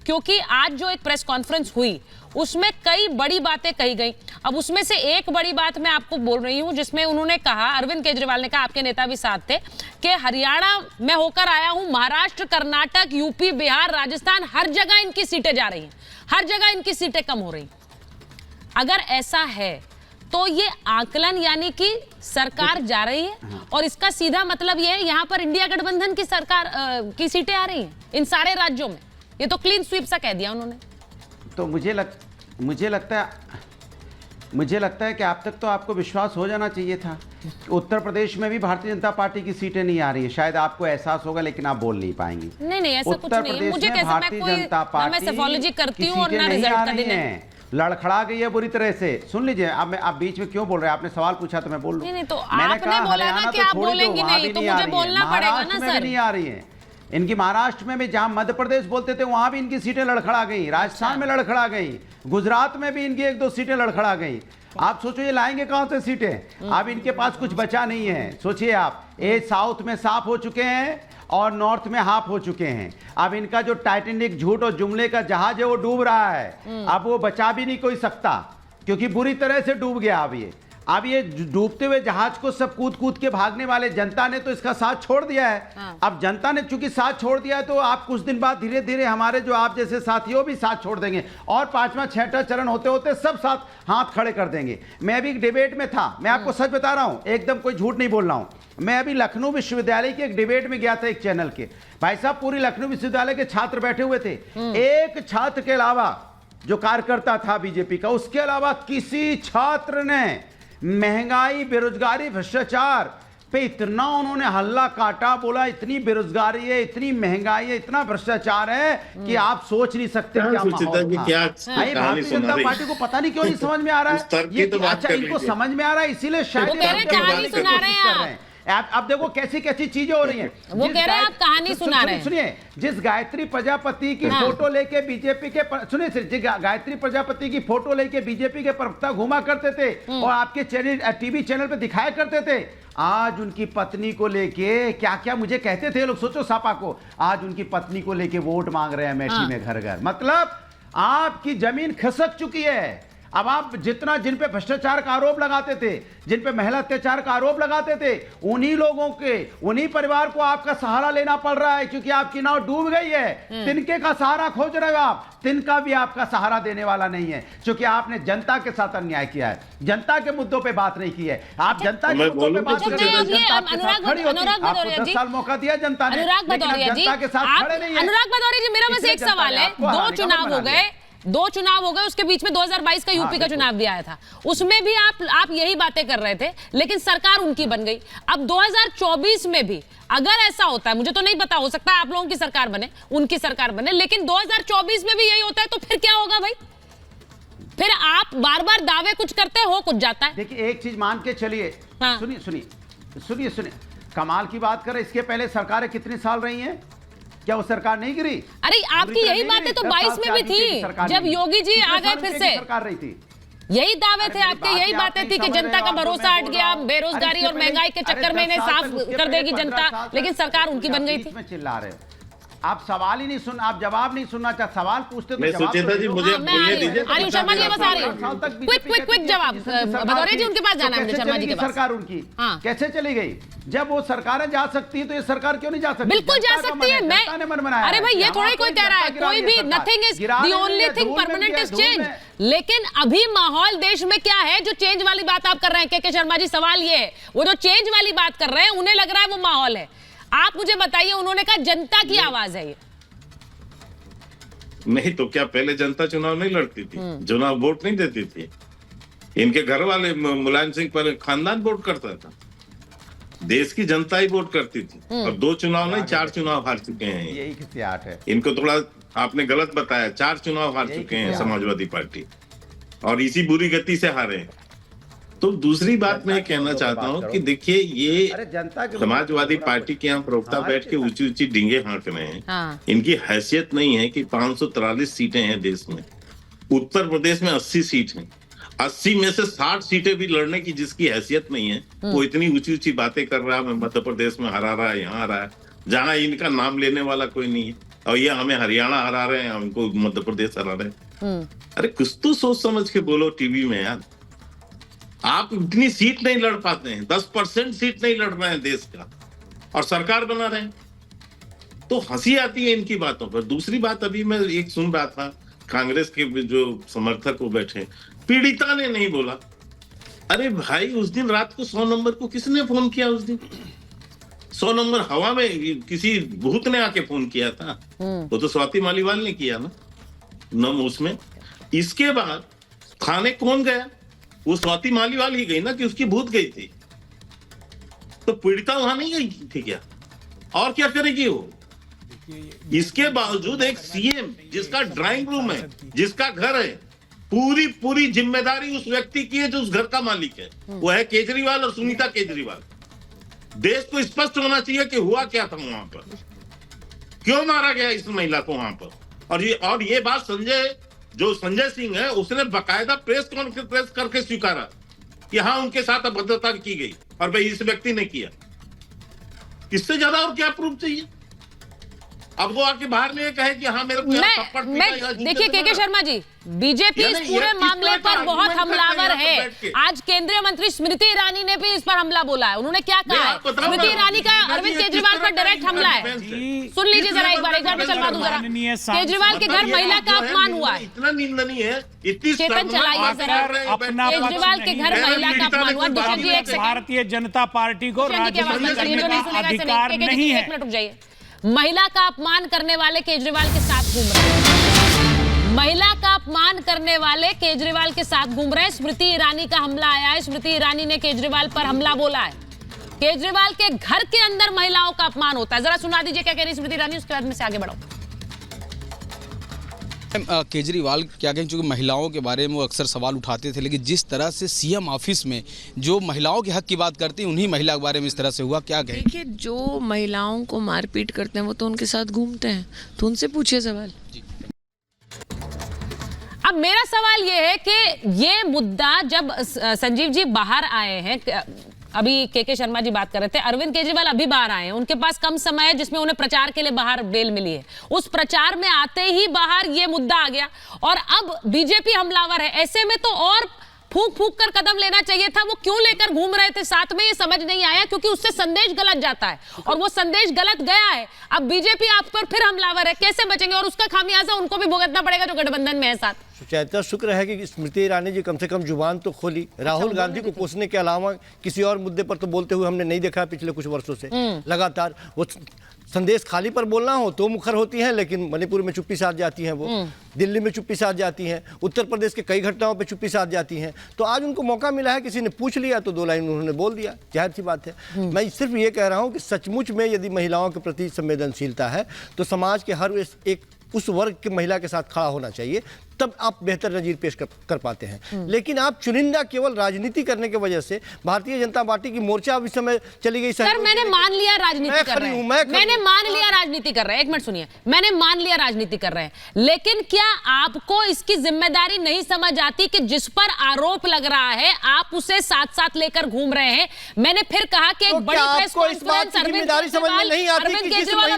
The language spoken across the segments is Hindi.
क्योंकि आज जो एक प्रेस कॉन्फ्रेंस हुई उसमें कई बड़ी बातें कही गई। अब उसमें से एक बड़ी बात मैं आपको बोल रही हूं, जिसमें उन्होंने कहा, अरविंद केजरीवाल ने कहा, आपके नेता भी साथ थे, कि हरियाणा में होकर आया हूं, महाराष्ट्र, कर्नाटक, यूपी, बिहार, राजस्थान, हर जगह इनकी सीटें जा रही हैं, हर जगह इनकी सीटें कम हो रही। अगर ऐसा है तो ये आकलन यानी कि सरकार जा रही है, और इसका सीधा मतलब ये है यहां पर इंडिया गठबंधन की सरकार की सीटें आ रही हैं इन सारे राज्यों में। ये तो क्लीन स्वीप सा कह दिया उन्होंने। तो मुझे लगता है कि आप तक तो आपको विश्वास हो जाना चाहिए था। उत्तर प्रदेश में भी भारतीय जनता पार्टी की सीटें नहीं आ रही है, शायद आपको एहसास होगा लेकिन आप बोल नहीं पाएंगी। नहीं ऐसा कुछ नहीं है। मुझे कैसे, मैं कोई मैं सेफोलॉजी करती हूं और ना रिजल्ट का दिन है। लड़खड़ा गई है बुरी तरह से। सुन लीजिए, अब आप बीच में क्यों बोल रहे हैं? आपने सवाल पूछा तो मैं बोल रहा हूं। नहीं तो आपने बोला ना कि आप बोलेंगी नहीं, तो मुझे बोलना पड़ेगा ना सर। नहीं आ रही है इनकी। महाराष्ट्र में भी, जहां मध्य प्रदेश बोलते थे, वहां भी इनकी सीटें लड़खड़ा गई, राजस्थान में लड़खड़ा गई, गुजरात में भी इनकी 1-2 सीटें लड़खड़ा गई। आप सोचो ये लाएंगे कहां से सीटें? अब इनके पास कुछ बचा नहीं है। सोचिए आप, ये साउथ में साफ हो चुके हैं और नॉर्थ में हाफ हो चुके हैं। अब इनका जो टाइटैनिक झूठ और जुमले का जहाज है वो डूब रहा है। अब वो बचा भी नहीं कोई सकता, क्योंकि बुरी तरह से डूब गया। अब ये डूबते हुए जहाज को सब कूद कूद के भागने वाले, जनता ने तो इसका साथ छोड़ दिया है। अब जनता ने चूंकि साथ छोड़ दिया है, तो आप कुछ दिन बाद धीरे धीरे हमारे जो आप जैसे साथियों भी साथ छोड़ देंगे, और 5वां 6वां चरण होते होते सब साथ हाथ खड़े कर देंगे। मैं भी एक डिबेट में था, मैं आपको सच बता रहा हूं, एकदम कोई झूठ नहीं बोल रहा हूं। मैं अभी लखनऊ विश्वविद्यालय के एक डिबेट में गया था, एक चैनल के भाई साहब, पूरी लखनऊ विश्वविद्यालय के छात्र बैठे हुए थे। एक छात्र के अलावा, जो कार्यकर्ता था बीजेपी का, उसके अलावा किसी छात्र ने महंगाई, बेरोजगारी, भ्रष्टाचार पे इतना उन्होंने हल्ला काटा, बोला इतनी बेरोजगारी है, इतनी महंगाई है, इतना भ्रष्टाचार है कि आप सोच नहीं सकते क्या माहौल था। भारतीय जनता पार्टी को पता नहीं क्यों नहीं समझ में आ रहा है ये। अच्छा, इनको समझ में आ रहा है, इसीलिए शायद कहानी सुना रहे हैं आप। अब देखो कैसी कैसी चीजें हो रही हैं। वो कह रहे हैं आप कहानी सुना रहे हैं। सुनिए, जिस गायत्री प्रजापति की फोटो लेके बीजेपी के, सुनिए, गायत्री प्रजापति की फोटो लेके बीजेपी के प्रवक्ता घुमा करते थे और आपके टीवी चैनल पे दिखाया करते थे, आज उनकी पत्नी को लेके क्या क्या मुझे कहते थे लोग। सोचो सापा को, आज उनकी पत्नी को लेके वोट मांग रहे हैं अमेठी में घर घर। मतलब आपकी जमीन खिसक चुकी है। अब आप जितना जिन पे भ्रष्टाचार का आरोप लगाते थे, जिन पे महिला अत्याचार का आरोप लगाते थे, उन्हीं लोगों के, उन्हीं परिवार को आपका सहारा लेना पड़ रहा है, क्योंकि आपकी नाव डूब गई है। तिनके का सहारा खोज रहे हो आप, तिनका भी आपका सहारा देने वाला नहीं है, क्योंकि आपने जनता के साथ अन्याय किया है, जनता के मुद्दों पे बात नहीं की है। आप जनता के मुद्दों पे बात करते हैं, जनता आपके साथ खड़ी होती है। आपको 10 साल मौका दिया जनता ने, जनता के साथ खड़े नहीं है। अनुराग भदौरिया जी, मेरा बस एक सवाल है, 2 चुनाव हो गए, उसके बीच में 2022 का यूपी का चुनाव भी आया था, उसमें भी आप यही बातें कर रहे थे, लेकिन सरकार उनकी बन गई। अब 2024 में भी अगर ऐसा होता है, मुझे तो नहीं पता, हो सकता है आप लोगों की सरकार बने, उनकी सरकार बने, लेकिन 2024 में भी यही होता है, तो फिर क्या होगा भाई? फिर आप बार बार दावे कुछ करते हो, कुछ जाता है। देखिए, एक चीज मान के चलिए, सुनिए, कमाल की बात करें, इसके पहले सरकारें कितने साल रही हैं? क्या वो सरकार नहीं गिरी? अरे आपकी यही बातें तो 22 में भी थी, जब योगी जी आ गए फिर से सरकार रही थी। यही दावे थे आपके, यही बातें थी कि जनता का भरोसा हट गया, बेरोजगारी और महंगाई के चक्कर में इन्हें साफ कर देगी जनता, लेकिन सरकार उनकी बन गई थी। चिल्ला रहे हो आप, सवाल ही नहीं सुन, आप जवाब नहीं सुनना चाहते, सवाल पूछते तो जवाब जी मुझे बोलने दीजिए। आर्यू शर्मा जी बस आ रही हूं, क्विक जवाब। भदौरिया जी उनके पास जाना है, शर्मा जी के पास। सरकार उनकी कैसे चली गई? जब वो सरकारें जा सकती है तो ये सरकार क्यों नहीं जा सकती? बिल्कुल जा सकती है। मैं अरे भाई, ये थोड़ा ही कोई कह रहा है, कोई भी, nothing is the only thing permanent is change. लेकिन अभी माहौल देश में क्या है, जो चेंज वाली बात आप कर रहे हैं के शर्मा जी, सवाल ये है, वो जो चेंज वाली बात कर रहे हैं उन्हें लग रहा है वो माहौल है। आप मुझे बताइए, उन्होंने कहा जनता की आवाज है ये। नहीं तो क्या पहले जनता चुनाव नहीं लड़ती थी? चुनाव वोट नहीं देती थी? इनके घर वाले मुलायम सिंह पर खानदान वोट करता था, देश की जनता ही वोट करती थी। और 2 चुनाव नहीं, 4 चुनाव हार चुके हैं। यही खिसियात है। इनको थोड़ा आपने गलत बताया, 4 चुनाव हार चुके हैं समाजवादी पार्टी, और इसी बुरी गति से हारे हैं। तो दूसरी बात मैं कहना चाहता हूं कि देखिए, ये समाजवादी पार्टी के यहाँ प्रवक्ता बैठ के ऊंची ऊंची डींगे हाँक रहे हैं। इनकी हैसियत नहीं है कि 543 सीटें हैं देश में, उत्तर प्रदेश में 80 सीट हैं, 80 में से 60 सीटें भी लड़ने की जिसकी हैसियत नहीं है, वो इतनी ऊंची ऊंची बातें कर रहा है, मैं मध्य प्रदेश में हरा रहा है, यहाँ हरा है, जहाँ इनका नाम लेने वाला कोई नहीं है। और ये हमें हरियाणा हरा रहे हैं, हमको मध्य प्रदेश हरा रहे हैं। अरे कुछ तो सोच समझ के बोलो टीवी में यार। आप इतनी सीट नहीं लड़ पाते हैं, 10% सीट नहीं लड़ रहे हैं देश का, और सरकार बना रहे हैं, तो हंसी आती है इनकी बातों पर। दूसरी बात, अभी मैं एक सुन रहा था, कांग्रेस के जो समर्थक वो बैठे, पीड़िता ने नहीं बोला। अरे भाई, उस दिन रात को 100 नंबर को किसने फोन किया? उस दिन 100 नंबर हवा में किसी भूत ने आके फोन किया था। वो तो स्वाति मालीवाल ने किया ना उसमें। इसके बाद थाने कौन गया? वो स्वाति मालीवाल ही गई ना, कि उसकी भूत गई थी। तो पीड़िता वहां नहीं गई थी क्या? और क्या करेगी वो? इसके बावजूद एक सीएम जिसका ड्राइंग रूम है, जिसका घर है, पूरी जिम्मेदारी उस व्यक्ति की है जो उस घर का मालिक है, वो है केजरीवाल और सुनीता केजरीवाल। देश को स्पष्ट होना चाहिए कि हुआ क्या था वहां पर, क्यों मारा गया इस महिला को वहां पर। और ये बात संजय सिंह है, उसने बाकायदा प्रेस कॉन्फ्रेंस करके स्वीकारा कि हाँ, उनके साथ अभद्रता की गई और भाई इस व्यक्ति ने किया। इससे ज्यादा और क्या प्रूफ चाहिए? अब वो आके बाहर में कहे कि हाँ मेरे को देखिए के शर्मा जी, बीजेपी इस पूरे मामले पर बहुत हमलावर है। आज केंद्रीय मंत्री स्मृति ईरानी ने भी इस पर हमला बोला है। उन्होंने क्या कहा है? स्मृति ईरानी का अरविंद केजरीवाल पर डायरेक्ट हमला है। सुन लीजिए जरा, एक बार मैं चलवा दूं जरा। केजरीवाल के घर महिला का अपमान हुआ है, इतना निंदनीय है। चेतन चलाइए जरा। केजरीवाल के घर महिला का अपमान हुआ। दुष्यंत जी एक सेकंड, भारतीय जनता पार्टी को राजनीति करने का अधिकार नहीं है। एक मिनट रुक जाइए। महिला का अपमान करने वाले केजरीवाल के साथ घूम रहे हैं। महिला का अपमान करने वाले केजरीवाल के साथ घूम रहे हैं। स्मृति ईरानी का हमला आया है। स्मृति ईरानी ने केजरीवाल पर हमला बोला है। केजरीवाल के घर के अंदर महिलाओं का अपमान होता है। जरा सुना दीजिए क्या कह रही स्मृति ईरानी, उसके बाद में से आगे बढ़ो। केजरीवाल क्या कहें, चूंकि महिलाओं के बारे में वो अक्सर सवाल उठाते थे, लेकिन जिस तरह से सीएम ऑफिस में जो महिलाओं के हक की बात करती हैं, उन्हीं महिला के बारे में इस तरह से हुआ, क्या कहें? देखिए, जो महिलाओं को मारपीट करते हैं वो तो उनके साथ घूमते हैं, तो उनसे पूछिए सवाल। अब मेरा सवाल ये है कि ये मुद्दा जब संजीव जी बाहर आए हैं, अभी के शर्मा जी बात कर रहे थे, अरविंद केजरीवाल अभी बाहर आए हैं, उनके पास कम समय है जिसमें उन्हें प्रचार के लिए बाहर बेल मिली है। उस प्रचार में आते ही बाहर ये मुद्दा आ गया और अब बीजेपी हमलावर है। ऐसे में तो और फूंक फूंक कर कदम लेना चाहिए था। वो क्यों लेकर घूम रहे थे साथ में, ये समझ नहीं आया, क्योंकि उससे संदेश गलत जाता है और वो संदेश गलत गया है। अब बीजेपी आप पर फिर हमलावर है, कैसे बचेंगे? और उसका खामियाजा उनको भी भुगतना पड़ेगा जो गठबंधन में है साथ। सुचेता, शुक्र है कि स्मृति ईरानी जी कम से कम जुबान तो खोली। राहुल गांधी को कोसने के अलावा किसी और मुद्दे पर तो बोलते हुए हमने नहीं देखा पिछले कुछ वर्षों से। लगातार वो संदेश खाली पर बोलना हो तो मुखर होती हैं, लेकिन मणिपुर में चुप्पी साध जाती हैं, वो दिल्ली में चुप्पी साध जाती हैं, उत्तर प्रदेश के कई घटनाओं पे चुप्पी साध जाती हैं। तो आज उनको मौका मिला है, किसी ने पूछ लिया तो 2 लाइन उन्होंने बोल दिया, जाहिर सी बात है। मैं सिर्फ ये कह रहा हूँ कि सचमुच में यदि महिलाओं के प्रति संवेदनशीलता है तो समाज के हर एक उस वर्ग की महिला के साथ खड़ा होना चाहिए, तब आप बेहतर नजीर पेश कर पाते हैं। लेकिन आप चुनिंदा केवल राजनीति करने की वजह से भारतीय जनता पार्टी की मोर्चा अब इस समय चली गई। सर, मैंने मान लिया राजनीति कर रहे हैं, मैंने मान लिया राजनीति कर रहे हैं। एक मिनट सुनिए, मैंने मान लिया राजनीति कर रहे हैं, लेकिन क्या आपको इसकी जिम्मेदारी नहीं समझ आती कि जिस पर आरोप लग रहा है आप उसे साथ साथ लेकर घूम रहे हैं? मैंने फिर कहा कि एक बड़ी प्रेस कॉन्फ्रेंस अरविंद केजरीवाल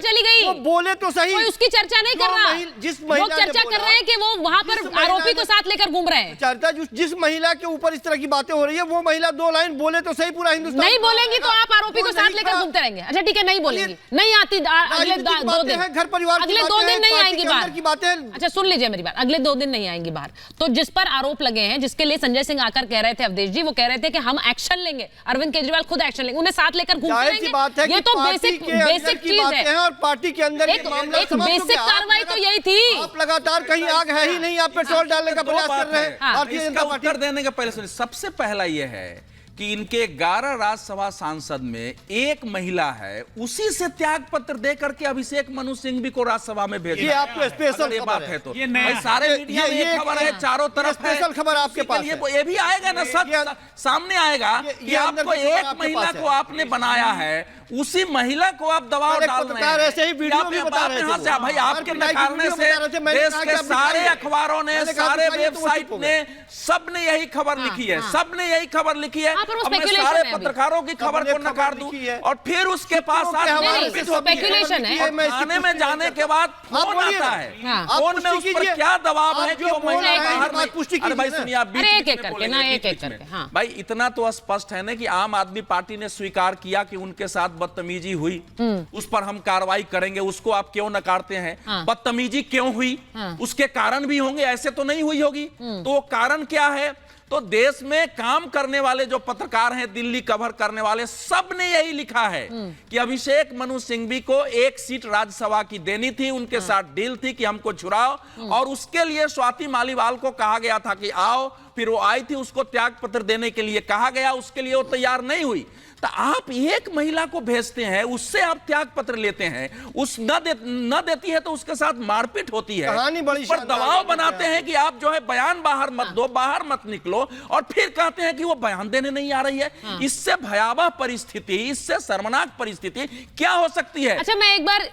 चली गई, बोले तो सही, कोई उसकी चर्चा नहीं कर रहा। वो चर्चा कर रहे हैं कि वो वहां पर आरोपी को साथ लेकर घूम रहे हैं। चर्चा जिस महिला के ऊपर इस तरह की बातें हो रही है, वो महिला 2 लाइन बोले तो सही, पूरा हिंदुस्तान नहीं बोलेंगी तो आप आरोपी को साथ लेकर घूमते रहेंगे। अच्छा ठीक है, नहीं बोलेंगी, नहीं आती अगले 2 दिन, घर परिवार अगले 2 दिन नहीं आएंगी बाहर की बातें। अच्छा सुन लीजिए मेरी बात, अगले 2 दिन नहीं आएंगी बाहर। तो जिस पर आरोप लगे हैं, जिसके लिए संजय सिंह आकर कह रहे थे, अवधेश जी वो कह रहे थे कि हम एक्शन लेंगे, अरविंद केजरीवाल खुद एक्शन लेंगे, उन्हें साथ लेकर घूमते रहेंगे। ये तो बेसिक चीज है और पार्टी के अंदर एक बेसिक कार्रवाई तो यही थी। आप लगातार कहीं आग है ही नहीं, आप पेट्रोल डालने का प्रयास कर रहे हैं। भारतीय जनता पार्टी उत्तर देने का पहले सुनिए। सबसे पहला यह है कि इनके 11 राज्यसभा सांसद में एक महिला है, उसी से त्याग पत्र दे करके अभिषेक मनु सिंह भी को राज्यसाभा में भेजा। ये आपको स्पेशल ये बात है तो ये सारे मीडिया में ये खबर है, चारों तरफ है, स्पेशल खबर आपके पास है। ये भी आएगा ना, सच सामने आएगा कि आपको एक महिला को आपने बनाया है, उसी महिला को आप दबाव अरे डाल पत्रकार रहे हैं। ऐसे ही वीडियो भी बता रहे थे यहाँ से वो। भाई आपके RPI की नकारने वीडियो से बता रहे थे, मैंने देश कहा कि के आप सारे दिखाइए। अखबारों ने, मैंने कहा सारे दिखाइए तो वो वेबसाइट चुप हो ने, गए। सबने यही खबर लिखी है, सबने यही खबर लिखी है। हाँ, पर वो अब मैं speculation सारे है अभी। पत्रकारों की खबर सबने को खबर नकार दूं लिखी है। और फिर उसके पास सूत्रों के आप हवाले नहीं, से नहीं, होती है। speculation है। मैं इसकी थाने में पुष्टि जाने नहीं के बाद करता। आप फोन बोलिए आता ना। है, हाँ। आप फोन में पुष्टि उस पर कीजिए। क्या दबाव आप है जो कि वो बोल महिला रहे हैं, बाहर बात पुष्टि नहीं। अरे भाई कीजिए ना। सुनिए, आप बीच अरे बीच एक-एक में करके बोलेंगे, ना, बीच एक-एक बीच में। करके, हाँ। भाई इतना तो स्पष्ट है ना कि आम आदमी पार्टी ने स्वीकार किया कि उनके साथ बदतमीजी हुई, उस पर हम कार्रवाई करेंगे। उसको आप क्यों नकारते हैं? हाँ। बदतमीजी क्यों हुई? हाँ। उसके कारण भी होंगे, ऐसे तो नहीं हुई होगी। तो वो कारण क्या है? तो देश में काम करने वाले जो पत्रकार हैं, दिल्ली कवर करने वाले, सब ने यही लिखा है कि अभिषेक मनु सिंघवी को 1 सीट राज्यसभा की देनी थी, उनके साथ डील थी कि हमको छुड़ाओ, और उसके लिए स्वाति मालीवाल को कहा गया था कि आओ, फिर वो आई थी, उसको त्याग पत्र देने के लिए कहा गया, उसके लिए वो तैयार नहीं हुई। तो आप एक महिला को भेजते हैं, उससे आप त्याग पत्र लेते हैं, उस न देती है तो उसके साथ मारपीट होती है, कहानी बड़ी उस पर शानदार दबाव है। बनाते हैं कि आप जो है बयान बाहर मत दो, बाहर मत निकलो, और फिर कहते हैं कि वो बयान देने नहीं आ रही है। इससे भयावह परिस्थिति, इससे शर्मनाक परिस्थिति क्या हो सकती है? अच्छा, मैं एक बार